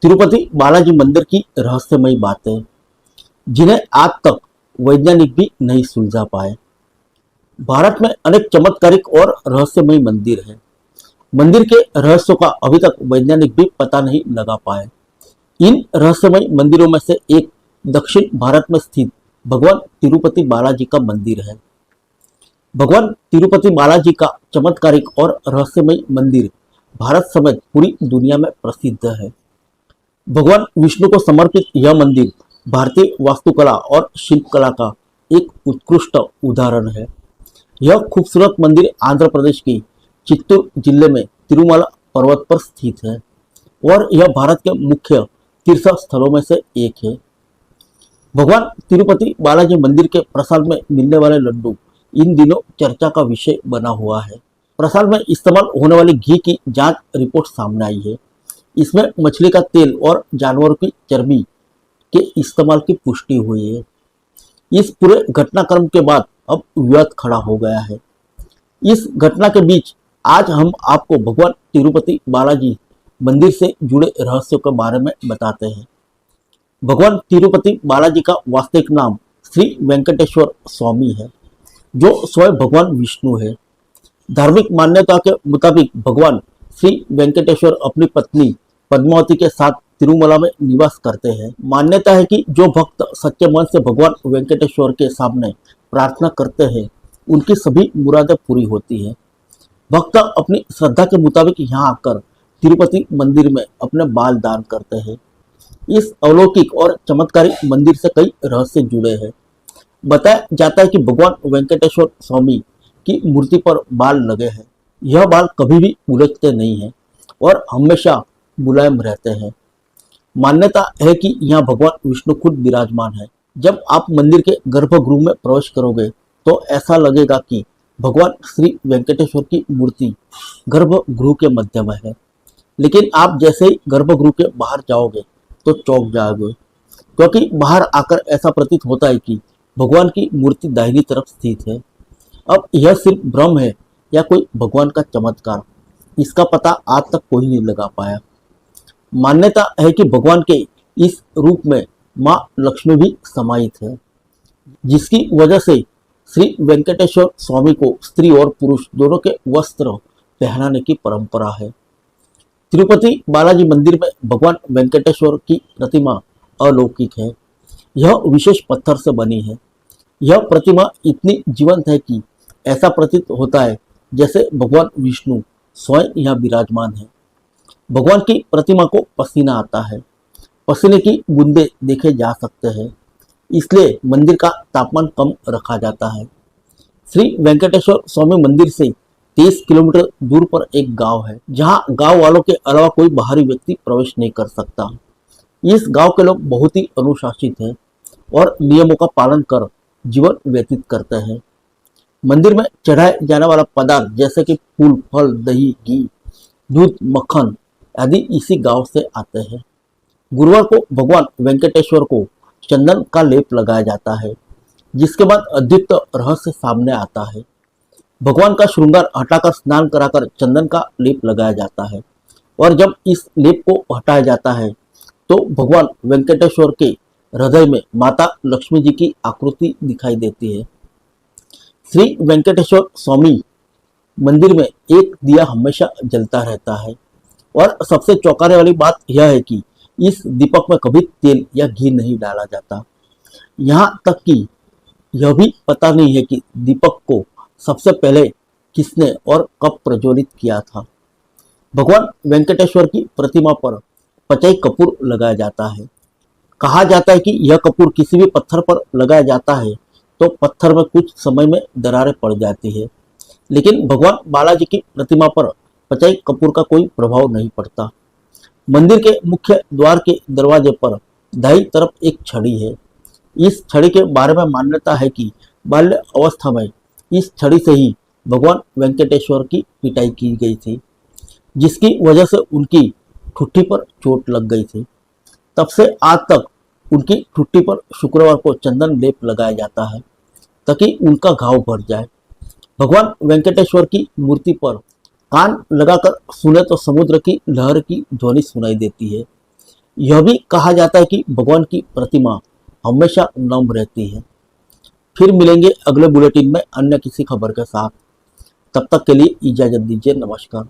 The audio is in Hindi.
तिरुपति बालाजी मंदिर की रहस्यमयी बातें जिन्हें आज तक वैज्ञानिक भी नहीं सुलझा पाए। भारत में अनेक चमत्कारिक और रहस्यमयी मंदिर हैं। मंदिर के रहस्यों का अभी तक वैज्ञानिक भी पता नहीं लगा पाए। इन रहस्यमयी मंदिरों में से एक दक्षिण भारत में स्थित भगवान तिरुपति बालाजी का मंदिर है। भगवान तिरुपति बालाजी का चमत्कारिक और रहस्यमयी मंदिर भारत समेत पूरी दुनिया में प्रसिद्ध है। भगवान विष्णु को समर्पित यह मंदिर भारतीय वास्तुकला और शिल्पकला का एक उत्कृष्ट उदाहरण है। यह खूबसूरत मंदिर आंध्र प्रदेश के चित्तूर जिले में तिरुमला पर्वत पर स्थित है और यह भारत के मुख्य तीर्थ स्थलों में से एक है। भगवान तिरुपति बालाजी मंदिर के प्रसाद में मिलने वाले लड्डू इन दिनों चर्चा का विषय बना हुआ है। प्रसाद में इस्तेमाल होने वाली घी की जांच रिपोर्ट सामने आई है। इसमें मछली का तेल और जानवरों की चर्बी के इस्तेमाल की पुष्टि हुई है। इस पूरे घटनाक्रम के बाद अब विवाद खड़ा हो गया है। इस घटना के बीच आज हम आपको भगवान तिरुपति बालाजी मंदिर से जुड़े रहस्यों के बारे में बताते हैं। भगवान तिरुपति बालाजी का वास्तविक नाम श्री वेंकटेश्वर स्वामी है, जो स्वयं भगवान विष्णु है। धार्मिक मान्यता के मुताबिक भगवान श्री वेंकटेश्वर अपनी पत्नी पद्मावती के साथ तिरुमला में निवास करते हैं। मान्यता है कि जो भक्त सच्चे मन से भगवान वेंकटेश्वर के सामने प्रार्थना करते हैं, उनकी सभी मुरादें पूरी होती हैं। भक्त अपनी श्रद्धा के मुताबिक यहाँ आकर तिरुपति मंदिर में अपने बाल दान करते हैं। इस अलौकिक और चमत्कारिक मंदिर से कई रहस्य जुड़े हैं। बताया जाता है कि भगवान वेंकटेश्वर स्वामी की मूर्ति पर बाल लगे हैं। यह बाल कभी भी उलझते नहीं हैं और हमेशा मुलायम रहते हैं। मान्यता है कि यहाँ भगवान विष्णु खुद विराजमान है। जब आप मंदिर के गर्भगृह में प्रवेश करोगे तो ऐसा लगेगा कि भगवान श्री वेंकटेश्वर की मूर्ति गर्भगृह के मध्य में है। लेकिन आप जैसे ही गर्भगृह के बाहर जाओगे तो चौंक जाओगे, क्योंकि बाहर आकर ऐसा प्रतीत होता है कि भगवान की मूर्ति दाहिनी तरफ स्थित है। अब यह सिर्फ भ्रम है या कोई भगवान का चमत्कार, इसका पता आज तक कोई नहीं लगा पाया। मान्यता है कि भगवान के इस रूप में मां लक्ष्मी भी समाहित है, जिसकी वजह से श्री वेंकटेश्वर स्वामी को स्त्री और पुरुष दोनों के वस्त्र पहनाने की परंपरा है। तिरुपति बालाजी मंदिर में भगवान वेंकटेश्वर की प्रतिमा अलौकिक है। यह विशेष पत्थर से बनी है। यह प्रतिमा इतनी जीवंत है कि ऐसा प्रतीत होता है जैसे भगवान विष्णु स्वयं यहाँ विराजमान है। भगवान की प्रतिमा को पसीना आता है। पसीने की बूंदे देखे जा सकते हैं, इसलिए मंदिर का तापमान कम रखा जाता है। श्री वेंकटेश्वर स्वामी मंदिर से 30 किलोमीटर दूर पर एक गांव है, जहां गांव वालों के अलावा कोई बाहरी व्यक्ति प्रवेश नहीं कर सकता। इस गांव के लोग बहुत ही अनुशासित हैं और नियमों का पालन कर जीवन व्यतीत करते हैं। मंदिर में चढ़ाए जाने वाला पदार्थ जैसे कि फूल, फल, दही, घी, दूध, मक्खन आदि इसी गांव से आते हैं। गुरुवार को भगवान वेंकटेश्वर को चंदन का लेप लगाया जाता है, जिसके बाद अद्भुत रहस्य सामने आता है। भगवान का श्रृंगार हटाकर स्नान कराकर चंदन का लेप लगाया जाता है और जब इस लेप को हटाया जाता है तो भगवान वेंकटेश्वर के हृदय में माता लक्ष्मी जी की आकृति दिखाई देती है। श्री वेंकटेश्वर स्वामी मंदिर में एक दिया हमेशा जलता रहता है और सबसे चौंकाने वाली बात यह है कि इस दीपक में कभी तेल या घी नहीं डाला जाता। यहाँ तक कि यह भी पता नहीं है कि दीपक को सबसे पहले किसने और कब प्रज्वलित किया था। भगवान वेंकटेश्वर की प्रतिमा पर पचई कपूर लगाया जाता है। कहा जाता है कि यह कपूर किसी भी पत्थर पर लगाया जाता है तो पत्थर में कुछ समय में दरारें पड़ जाती है, लेकिन भगवान बालाजी की प्रतिमा पर पचई कपूर का कोई प्रभाव नहीं पड़ता। मंदिर के मुख्य द्वार के दरवाजे पर दाईं तरफ एक छड़ी है। इस छड़ी के बारे में मान्यता है कि बाल्य अवस्था में इस छड़ी से ही भगवान वेंकटेश्वर की पिटाई की गई थी, जिसकी वजह से उनकी ठुट्ठी पर चोट लग गई थी। तब से आज तक उनकी ठुट्ठी पर शुक्रवार को चंदन लेप लगाया जाता है ताकि उनका घाव भर जाए। भगवान वेंकटेश्वर की मूर्ति पर कान लगाकर सुने तो समुद्र की लहर की ध्वनि सुनाई देती है। यह भी कहा जाता है कि भगवान की प्रतिमा हमेशा नम रहती है। फिर मिलेंगे अगले बुलेटिन में अन्य किसी खबर के साथ। तब तक के लिए इजाजत दीजिए। नमस्कार।